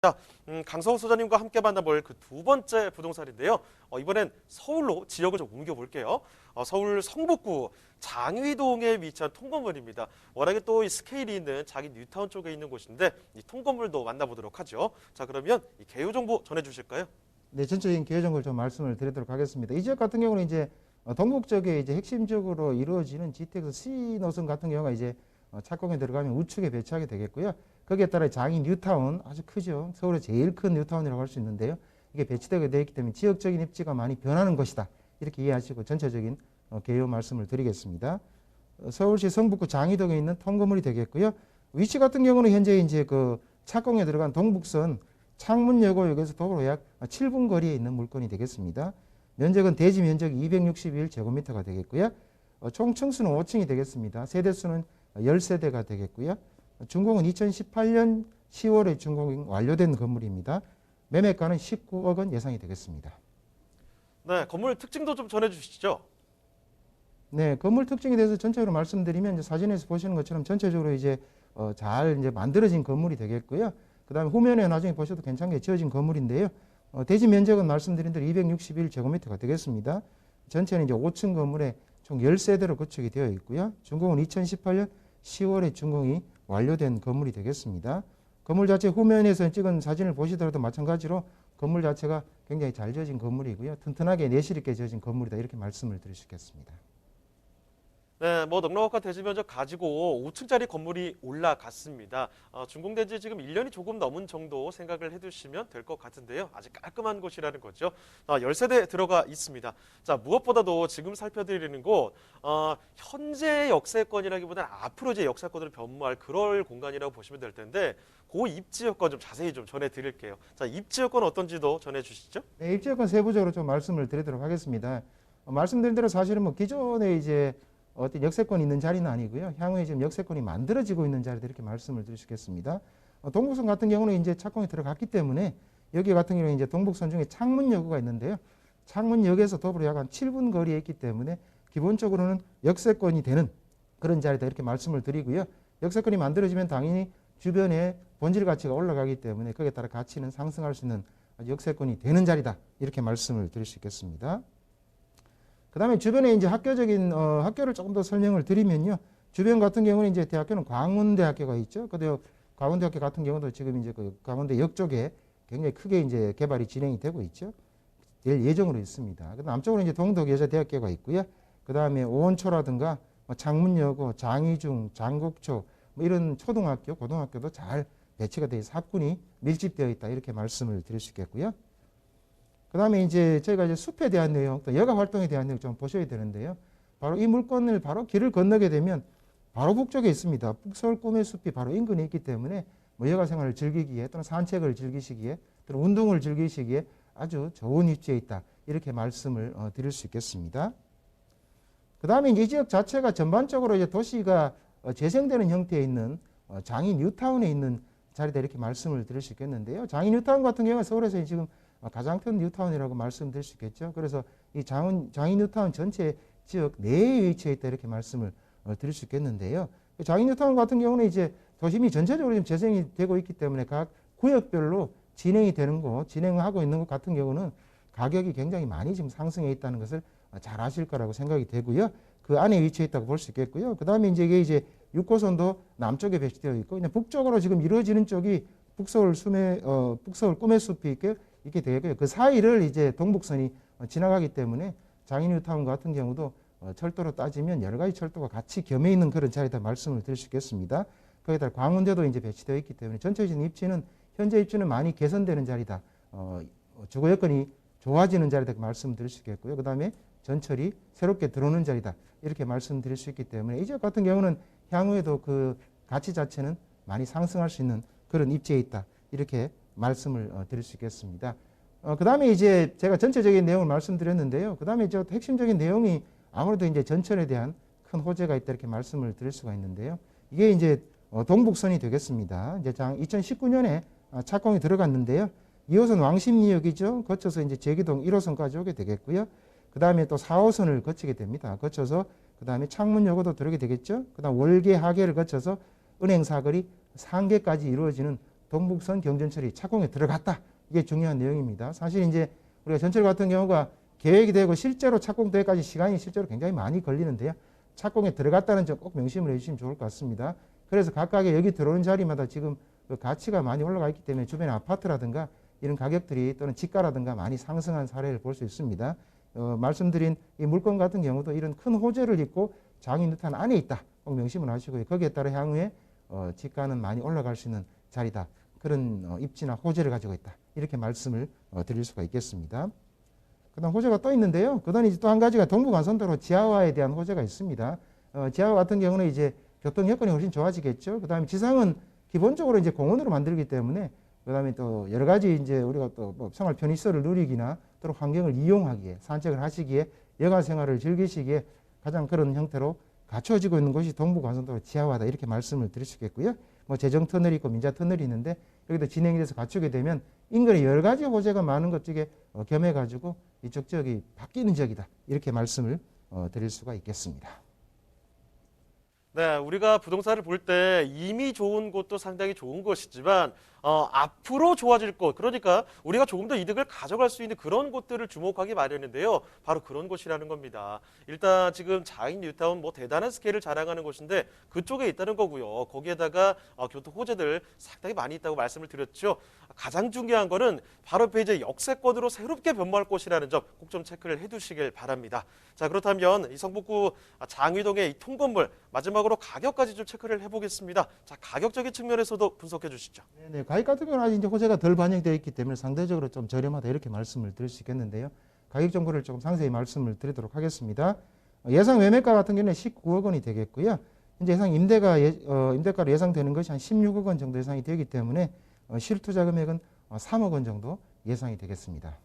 자, 강성호 소장님과 함께 만나볼 그 두 번째 부동산인데요. 이번엔 서울로 지역을 좀 옮겨볼게요. 서울 성북구 장위동에 위치한 통건물입니다. 워낙에 또 이 스케일이 있는 장인 뉴타운 쪽에 있는 곳인데 이 통건물도 만나보도록 하죠. 자, 그러면 이 개요 정보 전해주실까요? 네, 전체적인 기회 정보를 좀 말씀을 드리도록 하겠습니다. 이 지역 같은 경우는 이제 동북 쪽에 이제 핵심적으로 이루어지는 GTX C 노선 같은 경우가 이제 착공에 들어가면 우측에 배치하게 되겠고요. 거기에 따라 장인 뉴타운 아주 크죠. 서울의 제일 큰 뉴타운이라고 할 수 있는데요. 이게 배치되게 되어 있기 때문에 지역적인 입지가 많이 변하는 것이다. 이렇게 이해하시고 전체적인 개요 말씀을 드리겠습니다. 서울시 성북구 장위동에 있는 통건물이 되겠고요. 위치 같은 경우는 현재 이제 그 착공에 들어간 동북선 창문여고역에서 도보로 약 7분 거리에 있는 물건이 되겠습니다. 면적은 대지 면적 261제곱미터가 되겠고요. 총 층수는 5층이 되겠습니다. 세대수는 10세대가 되겠고요. 준공은 2018년 10월에 준공이 완료된 건물입니다. 매매가는 19억 원 예상이 되겠습니다. 네, 건물 특징도 좀 전해주시죠. 네, 건물 특징에 대해서 전체적으로 말씀드리면 이제 사진에서 보시는 것처럼 전체적으로 이제 잘 이제 만들어진 건물이 되겠고요. 그다음에 후면에 나중에 보셔도 괜찮게 지어진 건물인데요. 대지 면적은 말씀드린 대로 261제곱미터가 되겠습니다. 전체는 이제 5층 건물에 총 10세대로 구축이 되어 있고요. 준공은 2018년 10월에 준공이 완료된 건물이 되겠습니다. 건물 자체 후면에서 찍은 사진을 보시더라도 마찬가지로 건물 자체가 굉장히 잘 지어진 건물이고요. 튼튼하게 내실 있게 지어진 건물이다. 이렇게 말씀을 드릴 수 있겠습니다. 네, 뭐 넉넉한 대지 면적 가지고 5층짜리 건물이 올라갔습니다. 준공된 지 지금 1년이 조금 넘은 정도 생각을 해두시면 될 것 같은데요. 아직 깔끔한 곳이라는 거죠. 10세대 들어가 있습니다. 자, 무엇보다도 지금 살펴드리는 곳, 현재 역세권이라기보다는 앞으로 이제 역세권으로 변모할 그럴 공간이라고 보시면 될 텐데, 그 입지 여건 좀 자세히 좀 전해드릴게요. 자, 입지 여건 어떤지도 전해주시죠. 네, 입지 여건 세부적으로 좀 말씀을 드리도록 하겠습니다. 말씀드린 대로 사실은 뭐 기존에 이제 어떤 역세권이 있는 자리는 아니고요. 향후에 지금 역세권이 만들어지고 있는 자리도 이렇게 말씀을 드릴 수 있겠습니다. 동북선 같은 경우는 이제 착공이 들어갔기 때문에 여기 같은 경우는 이제 동북선 중에 창문여고가 있는데요. 창문역에서 도보로 약 한 7분 거리에 있기 때문에 기본적으로는 역세권이 되는 그런 자리다 이렇게 말씀을 드리고요. 역세권이 만들어지면 당연히 주변에 본질 가치가 올라가기 때문에 거기에 따라 가치는 상승할 수 있는 역세권이 되는 자리다 이렇게 말씀을 드릴 수 있겠습니다. 그 다음에 주변에 이제 학교적인, 학교를 조금 더 설명을 드리면요. 주변 같은 경우는 이제 대학교는 광운대학교가 있죠. 근데 광운대학교 같은 경우도 지금 이제 그 광운대역 쪽에 굉장히 크게 이제 개발이 진행이 되고 있죠. 될 예정으로 있습니다. 남쪽으로 이제 동덕여자대학교가 있고요. 그 다음에 오원초라든가 창문여고, 장위중, 장곡초 뭐 이런 초등학교, 고등학교도 잘 배치가 되어 있어 학군이 밀집되어 있다. 이렇게 말씀을 드릴 수 있겠고요. 그 다음에 이제 저희가 이제 숲에 대한 내용, 또 여가 활동에 대한 내용 좀 보셔야 되는데요. 바로 이 물건을 바로 길을 건너게 되면 바로 북쪽에 있습니다. 북서울 꿈의 숲이 바로 인근에 있기 때문에 뭐 여가 생활을 즐기기에 또는 산책을 즐기시기에 또는 운동을 즐기시기에 아주 좋은 위치에 있다. 이렇게 말씀을 드릴 수 있겠습니다. 그 다음에 이제 이 지역 자체가 전반적으로 이제 도시가 재생되는 형태에 있는 장인 뉴타운에 있는 자리다 이렇게 말씀을 드릴 수 있겠는데요. 장인 뉴타운 같은 경우는 서울에서 지금 가장 큰 뉴타운이라고 말씀드릴 수 있겠죠. 그래서 이 장인 뉴타운 전체 지역 내에 위치해 있다 이렇게 말씀을 드릴 수 있겠는데요. 장인 뉴타운 같은 경우는 이제 도심이 전체적으로 지금 재생이 되고 있기 때문에 각 구역별로 진행이 되는 곳, 진행하고 있는 것 같은 경우는 가격이 굉장히 많이 지금 상승해 있다는 것을 잘 아실 거라고 생각이 되고요. 그 안에 위치해 있다고 볼 수 있겠고요. 그 다음에 이제 이게 이제 6호선도 남쪽에 배치되어 있고, 그냥 북쪽으로 지금 이루어지는 쪽이 북서울 꿈의 숲이 있게 되고요. 그 사이를 이제 동북선이 지나가기 때문에 장인 뉴타운 같은 경우도 철도로 따지면 여러 가지 철도가 같이 겸해 있는 그런 자리다 말씀을 드릴 수 있겠습니다. 거기다 광운대도 이제 배치되어 있기 때문에 전체적인 입지는 현재 입지는 많이 개선되는 자리다. 주거 여건이 좋아지는 자리다 말씀드릴 수 있겠고요. 그 다음에 전철이 새롭게 들어오는 자리다. 이렇게 말씀드릴 수 있기 때문에 이 지역 같은 경우는 향후에도 그 가치 자체는 많이 상승할 수 있는 그런 입지에 있다. 이렇게 말씀을 드릴 수 있겠습니다. 그 다음에 이제 제가 전체적인 내용을 말씀드렸는데요. 그 다음에 이제 핵심적인 내용이 아무래도 이제 전철에 대한 큰 호재가 있다 이렇게 말씀을 드릴 수가 있는데요. 이게 이제 동북선이 되겠습니다. 이제 2019년에 착공이 들어갔는데요. 2호선 왕십리역이죠. 거쳐서 이제 제기동 1호선까지 오게 되겠고요. 그 다음에 또 4호선을 거치게 됩니다. 거쳐서 그 다음에 창문여고도 들어오게 되겠죠. 그 다음 월계 하계를 거쳐서 은행사거리 상계까지 이루어지는 동북선 경전철이 착공에 들어갔다. 이게 중요한 내용입니다. 사실 이제 우리가 전철 같은 경우가 계획이 되고 실제로 착공되기까지 시간이 실제로 굉장히 많이 걸리는데요. 착공에 들어갔다는 점 꼭 명심을 해주시면 좋을 것 같습니다. 그래서 각각의 여기 들어오는 자리마다 지금 그 가치가 많이 올라가 있기 때문에 주변에 아파트라든가 이런 가격들이 또는 집가라든가 많이 상승한 사례를 볼 수 있습니다. 말씀드린 이 물건 같은 경우도 이런 큰 호재를 잇고 장위뉴탄 안에 있다. 꼭 명심을 하시고요. 거기에 따라 향후에 집가는 많이 올라갈 수 있는 자리다. 그런 입지나 호재를 가지고 있다. 이렇게 말씀을 드릴 수가 있겠습니다. 그 다음 호재가 또 있는데요. 그 다음 이제 또 한 가지가 동부간선도로 지하화에 대한 호재가 있습니다. 지하화 같은 경우는 이제 교통 여건이 훨씬 좋아지겠죠. 그 다음에 지상은 기본적으로 이제 공원으로 만들기 때문에 그 다음에 또 여러 가지 이제 우리가 또 뭐 생활 편의시설을 누리기나 또는 환경을 이용하기에 산책을 하시기에 여가 생활을 즐기시기에 가장 그런 형태로 갖춰지고 있는 것이 동부간선도로 지하화다. 이렇게 말씀을 드릴 수 있겠고요. 뭐 재정 터널이 있고 민자 터널이 있는데 여기도 진행이 돼서 갖추게 되면 인근에 여러 가지 호재가 많은 것 쪽에 겸해가지고 이쪽 지역이 바뀌는 지역이다. 이렇게 말씀을 드릴 수가 있겠습니다. 네, 우리가 부동산을 볼 때 이미 좋은 곳도 상당히 좋은 것이지만 앞으로 좋아질 곳, 그러니까 우리가 조금 더 이득을 가져갈 수 있는 그런 곳들을 주목하기 마련인데요. 바로 그런 곳이라는 겁니다. 일단 지금 장인 뉴타운 뭐 대단한 스케일을 자랑하는 곳인데 그쪽에 있다는 거고요. 거기에다가 교통 호재들 상당히 많이 있다고 말씀을 드렸죠. 가장 중요한 거는 바로 옆에 이제 역세권으로 새롭게 변모할 곳이라는 점 꼭 좀 체크를 해두시길 바랍니다. 자, 그렇다면 이 성북구 장위동의 이 통건물 마지막으로 가격까지 좀 체크를 해보겠습니다. 자, 가격적인 측면에서도 분석해 주시죠. 네, 가격 같은 경우는 아직 이제 호재가 덜 반영되어 있기 때문에 상대적으로 좀 저렴하다 이렇게 말씀을 드릴 수 있겠는데요. 가격 정보를 조금 상세히 말씀을 드리도록 하겠습니다. 예상 매매가 같은 경우는 19억 원이 되겠고요. 현재 예상 임대가로 예상되는 것이 한 16억 원 정도 예상이 되기 때문에 실투자 금액은 3억 원 정도 예상이 되겠습니다.